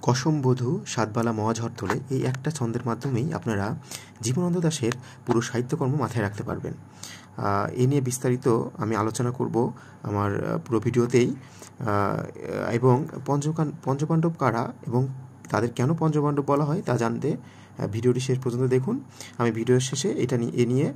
কসমবধূ সাতবালা মহাঝড় তোলে এই একটা ছন্দের মাধ্যমেই আপনারা জীবনানন্দ দাশের পুরো সাহিত্যকর্ম মাথায় রাখতে পারবেন। এ নিয়ে বিস্তারিত আমি আলোচনা করব আমার পুরো ভিডিওতেই। এবং পঞ্চপাণ্ডব কারা এবং তাদের কেন পঞ্চপাণ্ডব বলা হয় তা জানতে ভিডিওটি শেষ পর্যন্ত দেখুন। আমি ভিডিওর শেষে এ নিয়ে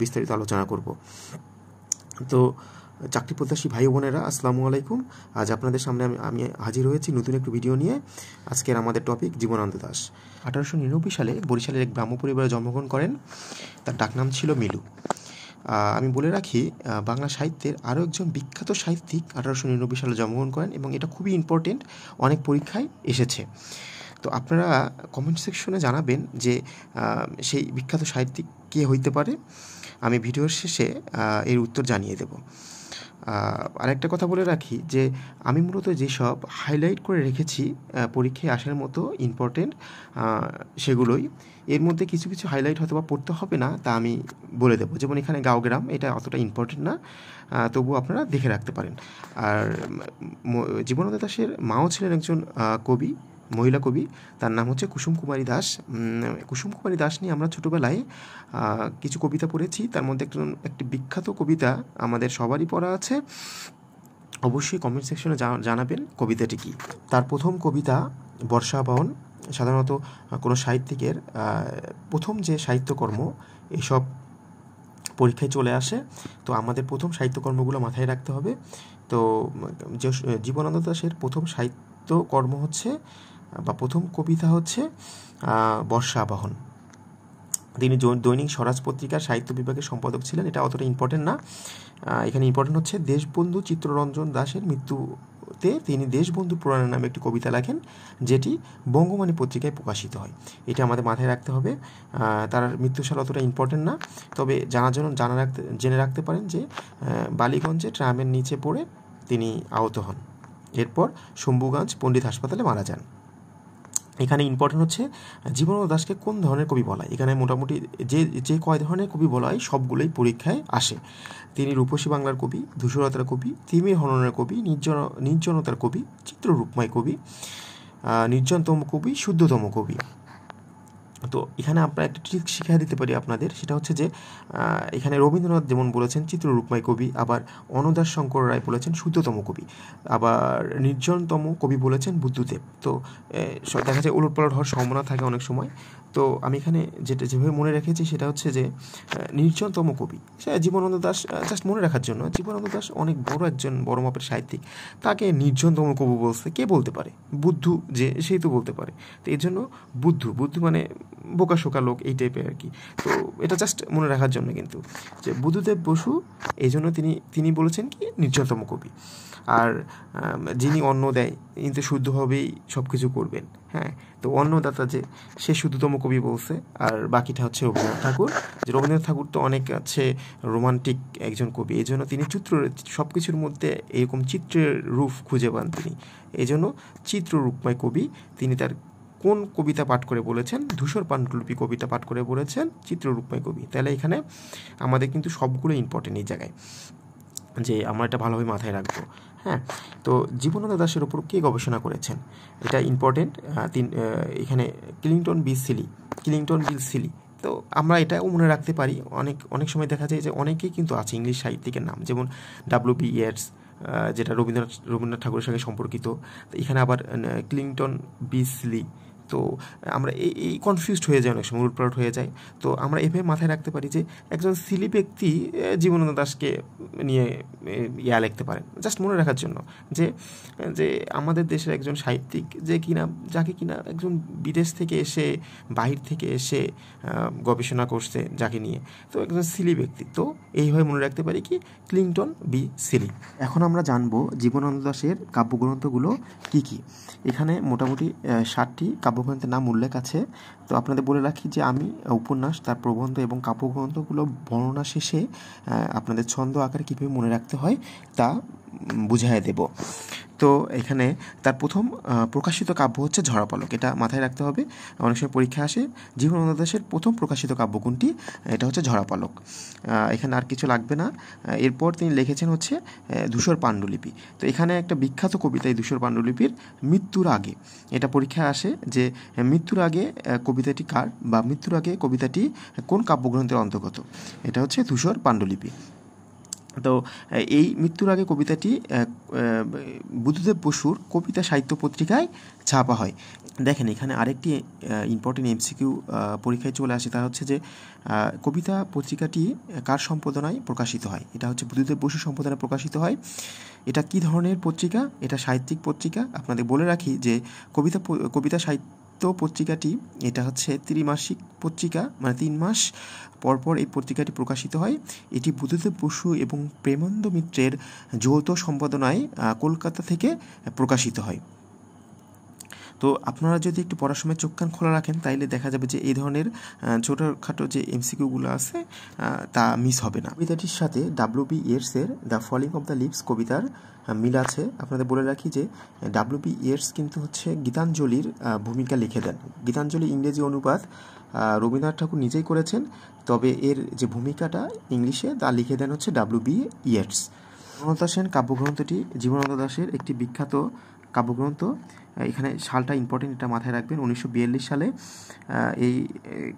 বিস্তারিত আলোচনা করব। তো চাকরি প্রত্যাশী ভাই বোনেরা, আসসালামু আলাইকুম। আজ আপনাদের সামনে আমি হাজির হয়েছি নতুন একটি ভিডিও নিয়ে। আজকের আমাদের টপিক জীবনানন্দ দাশ। 1899 সালে বরিশালের এক ব্রাহ্ম পরিবারে জন্মগ্রহণ করেন। তার ডাকনাম ছিল মিলু। আমি বলে রাখি, বাংলা সাহিত্যের আরও একজন বিখ্যাত সাহিত্যিক 1899 সালে জন্মগ্রহণ করেন এবং এটা খুবই ইম্পর্টেন্ট, অনেক পরীক্ষায় এসেছে। তো আপনারা কমেন্ট সেকশনে জানাবেন যে সেই বিখ্যাত সাহিত্যিক কে হইতে পারে। আমি ভিডিওর শেষে এর উত্তর জানিয়ে দেব। আরেকটা কথা বলে রাখি যে আমি মূলত যেসব হাইলাইট করে রেখেছি পরীক্ষায় আসার মতো ইম্পর্টেন্ট সেগুলোই। এর মধ্যে কিছু কিছু হাইলাইট হয়তো বা পড়তে হবে না, তা আমি বলে দেবো। যেমন এখানে গাঁওগ্রাম, এটা অতটা ইম্পর্টেন্ট না, তবুও আপনারা দেখে রাখতে পারেন। আর জীবনানন্দ দাশের মাও ছিলেন একজন কবি, মহিলা কবি। তার নাম হচ্ছে কুসুম কুমারী দাস। কুসুম কুমারী দাস নিয়ে আমরা ছোটোবেলায় কিছু কবিতা পড়েছি। তার মধ্যে একটি বিখ্যাত কবিতা আমাদের সবারই পড়া আছে। অবশ্যই কমেন্ট সেকশনে জানাবেন কবিতাটি কী। তার প্রথম কবিতা বর্ষাবহন। সাধারণত কোনো সাহিত্যিকের প্রথম যে সাহিত্যকর্ম এসব পরীক্ষায় চলে আসে, তো আমাদের প্রথম সাহিত্যকর্মগুলো মাথায় রাখতে হবে। তো জীবনানন্দ দাশের প্রথম সাহিত্যকর্ম হচ্ছে বা প্রথম কবিতা হচ্ছে বর্ষাবহন। তিনি দৈনিক স্বরাজ পত্রিকার সাহিত্য বিভাগের সম্পাদক ছিলেন। এটা অতটা ইম্পর্টেন্ট না। এখানে ইম্পর্টেন্ট হচ্ছে দেশবন্ধু চিত্তরঞ্জন দাশের মৃত্যুতে তিনি দেশবন্ধু পুরাণ নামে একটি কবিতা লেখেন, যেটি বঙ্গবাণী পত্রিকায় প্রকাশিত হয়। এটা আমাদের মাথায় রাখতে হবে। তার মৃত্যুসাল অতটা ইম্পর্টেন্ট না, তবে জেনে রাখতে পারেন যে বালিগঞ্জে ট্রামের নিচে পড়ে তিনি আহত হন। এরপর শম্ভুগঞ্জ পণ্ডিত হাসপাতালে মারা যান। এখানে ইম্পর্টেন্ট হচ্ছে জীবনানন্দ দাশকে কোন ধরনের কবি বলা হয়। এখানে মোটামুটি যে কয় ধরনের কবি বলা হয় সবগুলোই পরীক্ষায় আসে। তিনি রূপসী বাংলার কবি, ধূসরতার কবি, তিমির হননের কবি, নির্জনতার কবি, চিত্ররূপময় কবি, নির্জনতম কবি, শুদ্ধতম কবি। তো এখানে আমরা একটা ট্রিক শিখিয়ে দিতে পারি আপনাদের, সেটা হচ্ছে যে এখানে রবীন্দ্রনাথ যেমন বলেছেন চিত্ররূপময় কবি, আবার অন্নদাস শঙ্কর রায় বলেছেন শুদ্ধতম কবি, আবার নির্জনতম কবি বলেছেন বুদ্ধদেব। তো দেখা যায় উলটপালট হওয়ার সম্ভাবনা থাকে অনেক সময়। তো আমি এখানে যেভাবে মনে রেখেছি সেটা হচ্ছে যে নির্জনতম কবি জীবনানন্দ দাশ। জাস্ট মনে রাখার জন্য, জীবনানন্দ দাশ অনেক একজন বড় মাপের সাহিত্যিক, তাকে নির্জনতম কবি বলতে কে বলতে পারে? বুদ্ধু যে, সেই তো বলতে পারে। তো এর জন্য বুদ্ধু মানে বোকাশোকা লোক, এই টাইপের আর কি। তো এটা জাস্ট মনে রাখার জন্য কিন্তু, যে বুদ্ধদেব বসু, এই জন্য তিনি বলেছেন কি নির্জনতম কবি। আর যিনি অন্ন দেয় কিন্তু শুদ্ধভাবেই সব কিছু করবেন, হ্যাঁ, তো অন্নদাতা যে, সে শুদ্ধতম কবি বলছে। আর বাকিটা হচ্ছে রবীন্দ্রনাথ ঠাকুর। যে রবীন্দ্রনাথ ঠাকুর তো অনেক আছে রোমান্টিক একজন কবি, এই জন্য তিনি সব কিছুর মধ্যে এরকম চিত্রের রূপ খুঁজে পান তিনি, এই জন্য চিত্ররূপময় কবি। তিনি তার কোন কবিতা পাঠ করে বলেছেন? ধূসর পাণ্ডুলিপি কবিতা পাঠ করে বলেছেন চিত্ররূপময় কবি। তাহলে এখানে আমাদের কিন্তু সবগুলো ইম্পর্টেন্ট এই জায়গায়, যে আমরা এটা ভালোভাবে মাথায় রাখবো। হ্যাঁ, তো জীবনানন্দ দাশের ওপর কে গবেষণা করেছেন এটা ইম্পর্টেন্ট। এখানে ক্লিংটন বি সিলি। তো আমরা এটাও মনে রাখতে পারি। অনেক সময় দেখা যায় যে অনেকেই কিন্তু আছে ইংলিশ সাহিত্যিকের নাম, যেমন W.B. ইয়েটস, যেটা রবীন্দ্রনাথ ঠাকুরের সঙ্গে সম্পর্কিত। তো এখানে আবার ক্লিংটন বি সিলি। তো আমরা এই কনফিউজড হয়ে যায়, অনেক সময় উলটপালট হয়ে যায়। তো আমরা এভাবে মাথায় রাখতে পারি যে একজন সিলি ব্যক্তি জীবনানন্দ দাশকে নিয়ে লিখতে পারেন, জাস্ট মনে রাখার জন্য, যে আমাদের দেশের একজন সাহিত্যিক যাকে কিনা একজন বিদেশ থেকে এসে, বাহির থেকে এসে গবেষণা করছে যাকে নিয়ে, তো একজন সিলি ব্যক্তি। তো এইভাবে মনে রাখতে পারি কি ক্লিংটন বি সিলি। এখন আমরা জানবো জীবনানন্দ দাশের কাব্যগ্রন্থগুলো কী কী। এখানে মোটামুটি 60টি কাব্যগ্রন্থের নাম উল্লেখ আছে। তো আপনাদের বলে রাখি যে আমি উপন্যাস, তার প্রবন্ধ এবং কাব্যগ্রন্থগুলো বর্ণনা শেষে আপনাদের ছন্দ আকারে কীভাবে মনে রাখতে হয় তা বুঝাই দেব। তো এখানে তার প্রথম প্রকাশিত কাব্য হচ্ছে ঝরা পলক, এটা মাথায় রাখতে হবে। অনেক সময় পরীক্ষা আসে জীবনানন্দ দাশের প্রথম প্রকাশিত কাব্য কোনটি, এটা হচ্ছে ঝরা পলক। এখানে আর কিছু লাগবে না। এরপর তিনি লিখেছেন হচ্ছে ধূসর পাণ্ডুলিপি। তো এখানে একটা বিখ্যাত কবিতা এই ধূসর পাণ্ডুলিপির, মৃত্যুর আগে। এটা পরীক্ষায় আসে যে মৃত্যুর আগে কবিতাটি কার, বা মৃত্যুর আগে কবিতাটি কোন কাব্যগ্রন্থের অন্তর্গত। এটা হচ্ছে ধূসর পাণ্ডুলিপি। তো এই মৃত্যুর আগে কবিতাটি বুদ্ধদেব বসুর কবিতা সাহিত্য পত্রিকায় ছাপা হয়। দেখেন এখানে আরেকটি ইম্পর্টেন্ট এমসিকিউ পরীক্ষায় চলে আসে, তা হচ্ছে যে কবিতা পত্রিকাটি কার সম্পাদনায় প্রকাশিত হয়। এটা হচ্ছে বুদ্ধদেব বসুর সম্পাদনায় প্রকাশিত হয়। এটা কি ধরনের পত্রিকা, এটা সাহিত্যিক পত্রিকা। আপনাদের বলে রাখি যে কবিতা সাহিত্য পত্রিকাটি এটা হচ্ছে ত্রিমাসিক পত্রিকা, মানে 3 মাস পরপর এই পত্রিকাটি প্রকাশিত হয়। এটি বুদ্ধদেব বসু এবং প্রেমানন্দ মিত্রের যৌথ সম্পাদনায় কলকাতা থেকে প্রকাশিত হয়। তো আপনারা যদি একটু পড়ার সময় চোখ কান খোলা রাখেন তাইলে দেখা যাবে যে এই ধরনের ছোটোখাটো যে এমসিকিউগুলো আছে তা মিস হবে না। কবিতাটির সাথে W.B. ইয়েটসের the falling of the leaves কবিতার মিল আছে। আপনাদের বলে রাখি যে W.B. ইয়েটস কিন্তু হচ্ছে গীতাঞ্জলির ভূমিকা লিখে দেন। গীতাঞ্জলি ইংরেজি অনুবাদ রবীন্দ্রনাথ ঠাকুর নিজেই করেছেন, তবে এর যে ভূমিকাটা ইংলিশে তা লিখে দেন হচ্ছে W.B. ইয়েটস। জীবনানন্দ দাশের কাব্যগ্রন্থটি জীবনানন্দ দাশের একটি বিখ্যাত কাব্যগ্রন্থ। এখানে সালটা ইম্পর্টেন্ট, এটা মাথায় রাখবেন। 1942 সালে এই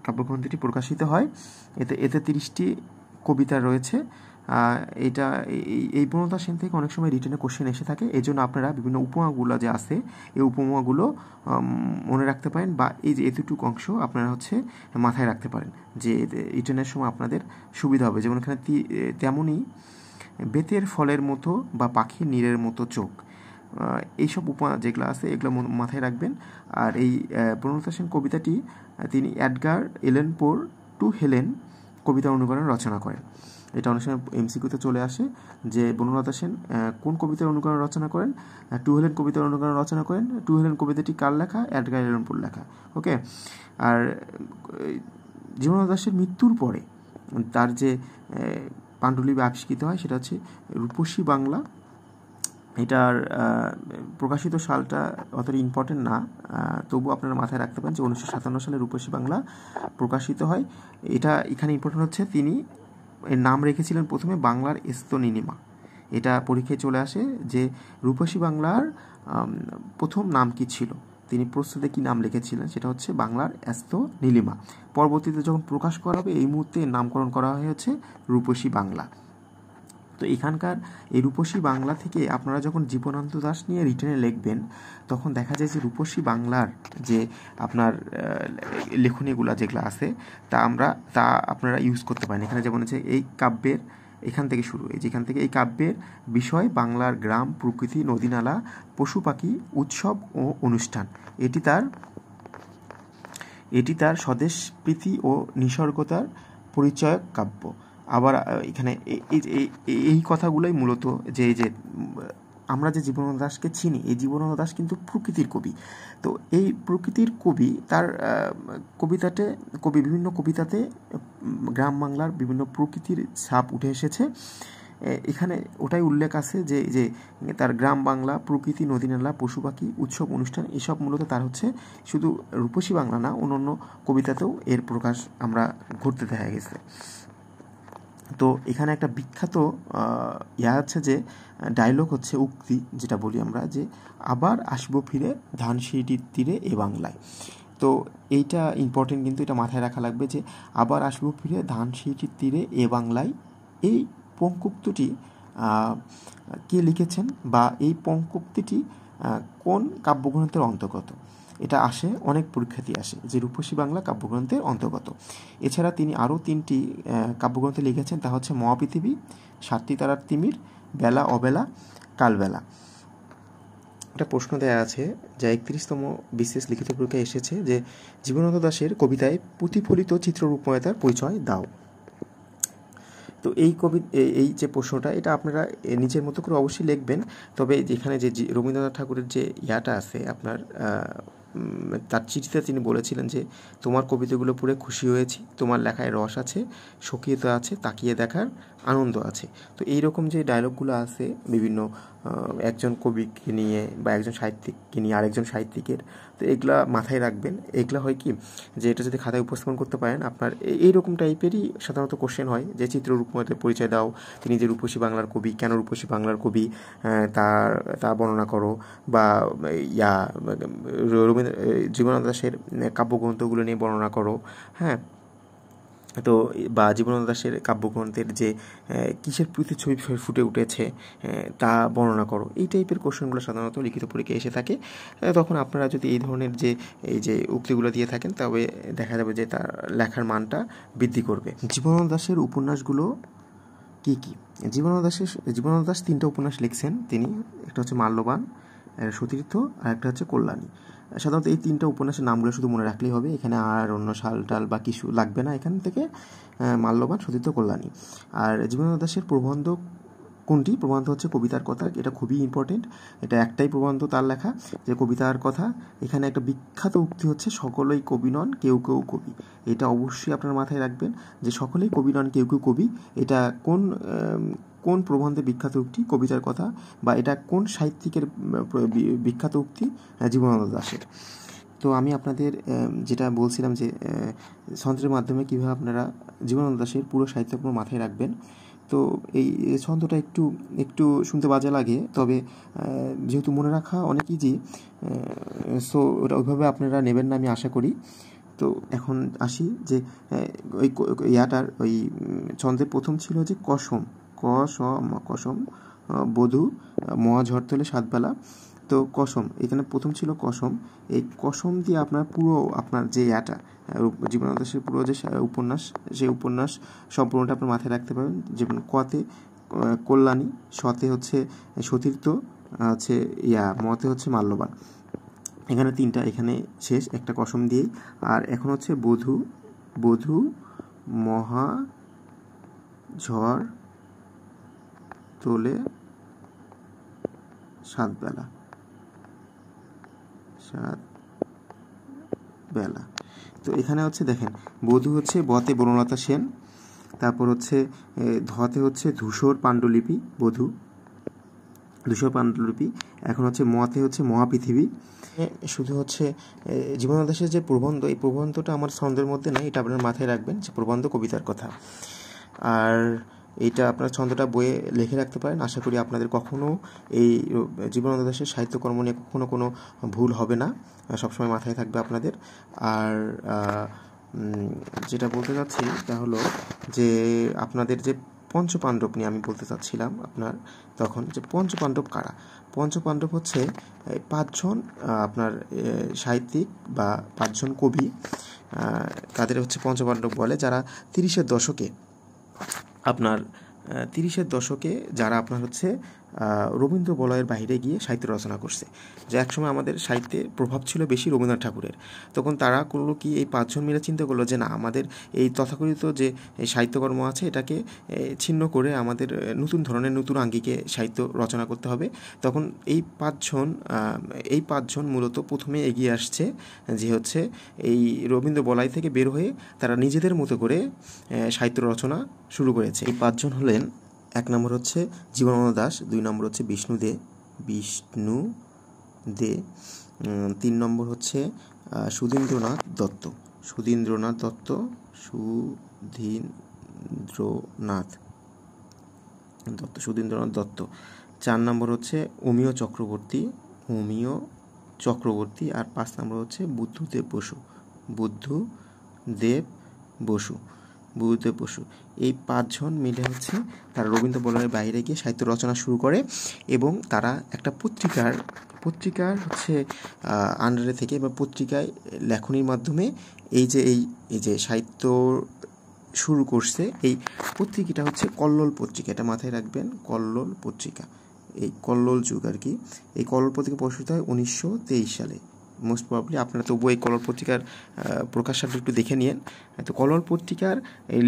কাব্যগ্রন্থটি প্রকাশিত হয়। এতে 30টি কবিতা রয়েছে। এটা এই প্রণতা সেন থেকে অনেক সময় রিটেনে কোশ্চেন এসে থাকে, এই জন্য আপনারা বিভিন্ন উপমাগুলো যে আছে এই উপমাগুলো মনে রাখতে পারেন, বা এই যে এতটুকু অংশ আপনারা হচ্ছে মাথায় রাখতে পারেন, যে রিটেনের সময় আপনাদের সুবিধা হবে। যেমন এখানে তেমনই বেতের ফলের মতো বা পাখির নীড়ের মতো চোখ, এইসব উপমা যেগুলো আছে এগুলো মাথায় রাখবেন। আর এই প্রণতা সেন কবিতাটি তিনি এডগার এলেন পোর টু হেলেন কবিতা অনুকরণ রচনা করেন। এটা অনেক সময় এমসিকিউতে চলে আসে যে বনলতা সেন কোন কবিতার অনুকরণ রচনা করেন। টু হেলেন কবিতার অনুকরণ রচনা করেন। টু হেলেন কবিতাটি কার লেখা? এডগার এলেন পোর লেখা। ওকে। আর জীবনানন্দ দাশের মৃত্যুর পরে তার যে পাণ্ডুলিপি আবিষ্কৃত হয় সেটা হচ্ছে রূপসী বাংলা। এটার প্রকাশিত সালটা অতটা ইম্পর্টেন্ট না, তবু আপনারা মাথায় রাখতে পারেন যে 1957 সালে রূপসী বাংলা প্রকাশিত হয়। এটা এখানে ইম্পর্টেন্ট হচ্ছে তিনি এর নাম রেখেছিলেন প্রথমে বাংলার এস্তো নীলিমা। এটা পরীক্ষায় চলে আসে যে রূপসী বাংলার প্রথম নাম কি ছিল, তিনি প্রস্তুতে কি নাম লিখেছিলেন, সেটা হচ্ছে বাংলার এস্তো নীলিমা। পরবর্তীতে যখন প্রকাশ করা হবে এই মুহূর্তে নামকরণ করা হয়েছে রূপসী বাংলা। তো এখানকার এই রূপসী বাংলা থেকে আপনারা যখন জীবনানন্দ দাশ নিয়ে রিটেনে লিখবেন তখন দেখা যায় যে রূপসী বাংলার যে আপনার লেখনীগুলো যেগুলো আছে তা আপনারা ইউজ করতে পারেন। এখানে যেমন হচ্ছে এই কাব্যের এখান থেকে শুরু, যেখান থেকে এই কাব্যের বিষয় বাংলার গ্রাম, প্রকৃতি, নদীনালা, পশু পাখি, উৎসব ও অনুষ্ঠান। এটি তার স্বদেশ প্রীতি ও নিসর্গতার পরিচয়ক কাব্য। আবার এখানে এই কথাগুলোই মূলত যে আমরা যে জীবনানন্দ দাশকে চিনি, এই জীবনানন্দ দাশ কিন্তু প্রকৃতির কবি। তো এই প্রকৃতির কবি তার বিভিন্ন কবিতাতে গ্রাম বাংলার বিভিন্ন প্রকৃতির ছাপ উঠে এসেছে। এখানে ওটাই উল্লেখ আছে যে তার গ্রাম বাংলা, প্রকৃতি, নদীনালা, পশু পাখি, উৎসব অনুষ্ঠান, এসব মূলত তার হচ্ছে শুধু রূপসী বাংলা না, অন্যান্য কবিতাতেও এর প্রকাশ আমরা ঘটতে দেখা গেছে। তো এখানে একটা বিখ্যাত আছে যে ডায়লগ হচ্ছে উক্তি, যেটা বলি আমরা যে আবার আসবো ফিরে ধানসিঁড়ির তীরে এ বাংলায়। তো এইটা ইম্পর্টেন্ট, কিন্তু এটা মাথায় রাখা লাগবে যে আবার আসবো ফিরে ধানসিঁড়ির তীরে এ বাংলায়। এই পঙ্ক্তুটি কে লিখেছেন বা এই পঙ্ক্তুটি কোন কাব্যগ্রন্থের অন্তর্গত, এটা আসে অনেক পরীক্ষাতেই আসে যে রূপসী বাংলা কাব্যগ্রন্থের অন্তর্গত। এছাড়া তিনি আরও 3টি কাব্যগ্রন্থে লিখেছেন, তা হচ্ছে মহাপৃথিবী, 7টি তারার তিমির, বেলা অবেলা, কালবেলা। একটা প্রশ্ন দেয়া আছে যা 31তম বিশেষ লিখিত পরীক্ষায় এসেছে যে জীবনানন্দ দাশের কবিতায় প্রতিফলিত চিত্ররূপময়তার পরিচয় দাও। তো এই যে প্রশ্নটা এটা আপনারা নিজের মতো করে অবশ্যই লিখবেন, তবে যেখানে যে রবীন্দ্রনাথ ঠাকুরের যে ইয়াটা আছে আপনার তার চিঠিতে তিনি বলেছিলেন যে তোমার কবিতাগুলো পড়ে খুশি হয়েছি, তোমার লেখায় রস আছে, স্বকীয়তা আছে, তাকিয়ে দেখার আনন্দ আছে। তো এইরকম যে ডায়লগগুলো আছে বিভিন্ন একজন কবিকে নিয়ে বা একজন সাহিত্যিককে নিয়ে আরেকজন সাহিত্যিকের, তো এগুলা মাথায় রাখবেন। এগুলা হয় কি যে এটা যদি খাতায় উপস্থাপন করতে পারেন আপনার এইরকম টাইপেরই সাধারণত কোশ্চেন হয় যে চিত্ররূপমতে পরিচয় দাও, তিনি যে রূপসী বাংলার কবি, কেন রূপসী বাংলার কবি, তা বর্ণনা করো, বা রবীন্দ্র জীবনানন্দ দাশের কাব্যগ্রন্থগুলো নিয়ে বর্ণনা করো। হ্যাঁ, তো বা জীবনানন্দ দাশের কাব্যগ্রন্থের যে কিসের প্রতিচ্ছবি ফুটে উঠেছে তা বর্ণনা করো। এই টাইপের কোশ্চেনগুলো সাধারণত লিখিত পরীক্ষায় এসে থাকে। তখন আপনারা যদি এই ধরনের এই যে উক্তিগুলো দিয়ে থাকেন তবে দেখা যাবে যে তার লেখার মানটা বৃদ্ধি করবে। জীবনানন্দ দাশের উপন্যাসগুলো কী কী? জীবনানন্দ দাশ 3টা উপন্যাস লিখছেন তিনি। একটা হচ্ছে মাল্যবান, সতীর্থ, আর একটা হচ্ছে কল্যাণী। সাধারণত এই 3টা উপন্যাসের নামগুলো শুধু মনে রাখলেই হবে, এখানে আর অন্য সাল টাল বা কিছু লাগবে না। এখান থেকে মাল্যবান, সতীর্থ, কল্যাণী। আর জীবনানন্দ দাশের প্রবন্ধ কোনটি? প্রবন্ধ হচ্ছে কবিতার কথা। এটা খুবই ইম্পর্টেন্ট। এটা একটাই প্রবন্ধ তার লেখা যে কবিতার কথা। এখানে একটা বিখ্যাত উক্তি হচ্ছে সকলেই কবি নন, কেউ কেউ কবি। এটা অবশ্যই আপনার মাথায় রাখবেন যে সকলেই কবি নন, কেউ কেউ কবি। এটা কোন প্রবন্ধে বিখ্যাত উক্তি? কবিতার কথা। বা এটা কোন সাহিত্যিকের বিখ্যাত উক্তি? জীবনানন্দ দাশের। তো আমি আপনাদের যেটা বলছিলাম যে ছন্দের মাধ্যমে কীভাবে আপনারা জীবনানন্দ দাশের পুরো সাহিত্যকর্ম মাথায় রাখবেন। তো এই ছন্দটা একটু শুনতে বাজে লাগে, তবে যেহেতু মনে রাখা অনেক ইজি, সো ওটা ওইভাবে আপনারা নেবেন না আমি আশা করি। তো এখন আসি যে ওই ছন্দের প্রথম ছিল যে কসম, কসম, বধূ, মহা ঝড় তোলে সাতবেলা। তো কসম, এখানে প্রথম ছিল কসম। এই কসম দিয়ে আপনার যে জীবনানন্দ দাশের পুরো যে উপন্যাস, সেই উপন্যাস সম্পূর্ণটা আপনার মাথায় রাখতে পারবেন। যেমন কতে কল্যাণী, শতে হচ্ছে সতীর্থ, হচ্ছে মতে হচ্ছে মাল্যবান। এখানে 3টা, এখানে শেষ একটা কসম দিয়েই। আর এখন হচ্ছে বধূ, মহা ঝড় তোলে সাতবেলা। তো এখানে হচ্ছে দেখেন, বধূ হচ্ছে বতে বনলতা সেন, তারপর হচ্ছে ধতে হচ্ছে ধূসর পাণ্ডুলিপি, বধূ ধূসর পাণ্ডুলিপি। এখন হচ্ছে মতে হচ্ছে মহাপৃথিবী। শুধু হচ্ছে জীবনানন্দ দাশের যে প্রবন্ধ, এই প্রবন্ধটা আমার ছন্দের মধ্যে নাই, এটা আপনার মাথায় রাখবেন যে প্রবন্ধ কবিতার কথা। আর এইটা আপনার ছন্দটা বইয়ে লিখে রাখতে পারেন। আশা করি আপনাদের কখনও এই জীবনানন্দ দাশের সাহিত্যকর্ম নিয়ে কখনো কোনো ভুল হবে না, সবসময় মাথায় থাকবে আপনাদের। আর যেটা বলতে চাচ্ছি তা হলো যে আপনাদের যে পঞ্চপাণ্ডব নিয়ে আমি বলতে চাচ্ছিলাম আপনার তখন, যে পঞ্চপাণ্ডব কারা? পঞ্চপাণ্ডব হচ্ছে 5জন আপনার সাহিত্যিক বা 5জন কবি, তাদের হচ্ছে পঞ্চপাণ্ডব বলে, যারা 30-এর দশকে যারা আপনার হচ্ছে রবীন্দ্র বলয়ের বাইরে গিয়ে সাহিত্য রচনা করছে। যে একসময় আমাদের সাহিত্যে প্রভাব ছিল বেশি রবীন্দ্রনাথ ঠাকুরের। তখন তারা করলো কি, এই 5জন মিলে চিন্তা করলো যে না, আমাদের এই তথাকথিত যে সাহিত্যকর্ম আছে এটাকে ছিন্ন করে আমাদের নতুন ধরনের নতুন আঙ্গিকে সাহিত্য রচনা করতে হবে। তখন এই 5জন মূলত প্রথমে এগিয়ে আসছে, যে হচ্ছে এই রবীন্দ্র বলয় থেকে বের হয়ে তারা নিজেদের মতো করে সাহিত্য রচনা শুরু করেছে। এই 5জন হলেন, 1 নম্বর হচ্ছে জীবনানন্দ দাশ, 2 নম্বর হচ্ছে বিষ্ণু দে, 3 নম্বর হচ্ছে সুধীন্দ্রনাথ দত্ত। 4 নম্বর হচ্ছে অমিয় চক্রবর্তী। আর 5 নম্বর হচ্ছে বুদ্ধদেব বসু। এই 5জন মিলে হচ্ছে তারা রবীন্দ্র বলয়ের বাইরে গিয়ে সাহিত্য রচনা শুরু করে, এবং তারা একটা পত্রিকার হচ্ছে আন্ডারে থেকে বা পত্রিকায় লেখনির মাধ্যমে এই যে সাহিত্য শুরু করছে। এই পত্রিকাটা হচ্ছে কল্লোল পত্রিকা, এটা মাথায় রাখবেন, কল্লোল পত্রিকা, এই কল্লোল যুগ আর কি। এই কল্লোল পত্রিকা প্রকাশিত হয় 1923 সালে। মোস্ট প্রবাবলি আপনারা তবুও এই কল্লোল পত্রিকার প্রকাশটা একটু দেখে নিন। তো কল্লোল পত্রিকার এই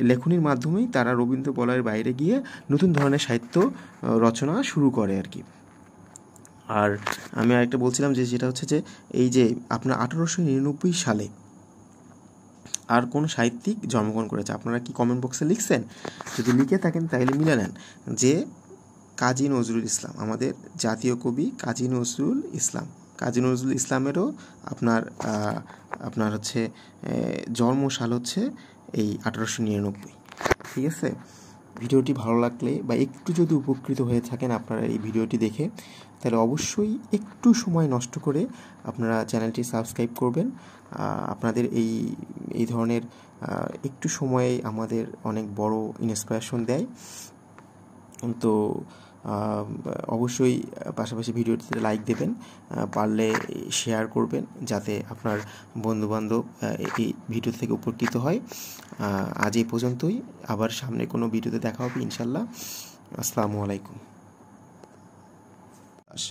লেখনির মাধ্যমেই তারা রবীন্দ্র বলয়ের বাইরে গিয়ে নতুন ধরনের সাহিত্য রচনা শুরু করে আর কি। আর আমি আরেকটা বলছিলাম যে যেটা হচ্ছে যে এই যে আপনার 1899 সালে আর কোন সাহিত্যিক জন্মগ্রহণ করেছে, আপনারা কি কমেন্ট বক্সে লিখছেন? যদি লিখে থাকেন তাহলে মিলে নেন যে কাজী নজরুল ইসলাম, আমাদের জাতীয় কবি কাজী নজরুল ইসলাম। কাজী নজরুল ইসলামেরও আপনার হচ্ছে জন্মসাল হচ্ছে এই 1899। ঠিক আছে, ভিডিওটি ভালো লাগলে বা একটু যদি উপকৃত হয়ে থাকেন আপনারা এই ভিডিওটি দেখে, তাহলে অবশ্যই একটু সময় নষ্ট করে আপনারা চ্যানেলটি সাবস্ক্রাইব করবেন। আপনাদের এই ধরনের একটু সময়ে আমাদের অনেক বড় ইন্সপিরেশন দেয়। তো অবশ্যই পাশাপাশি ভিডিওটিতে লাইক দেবেন, পারলে শেয়ার করবেন যাতে আপনার বন্ধুবান্ধব এই ভিডিও থেকে উপকৃত হয়। আজ এই পর্যন্তই, আবার সামনে কোনো ভিডিওতে দেখা হবে ইনশাল্লাহ। আসসালামু আলাইকুম।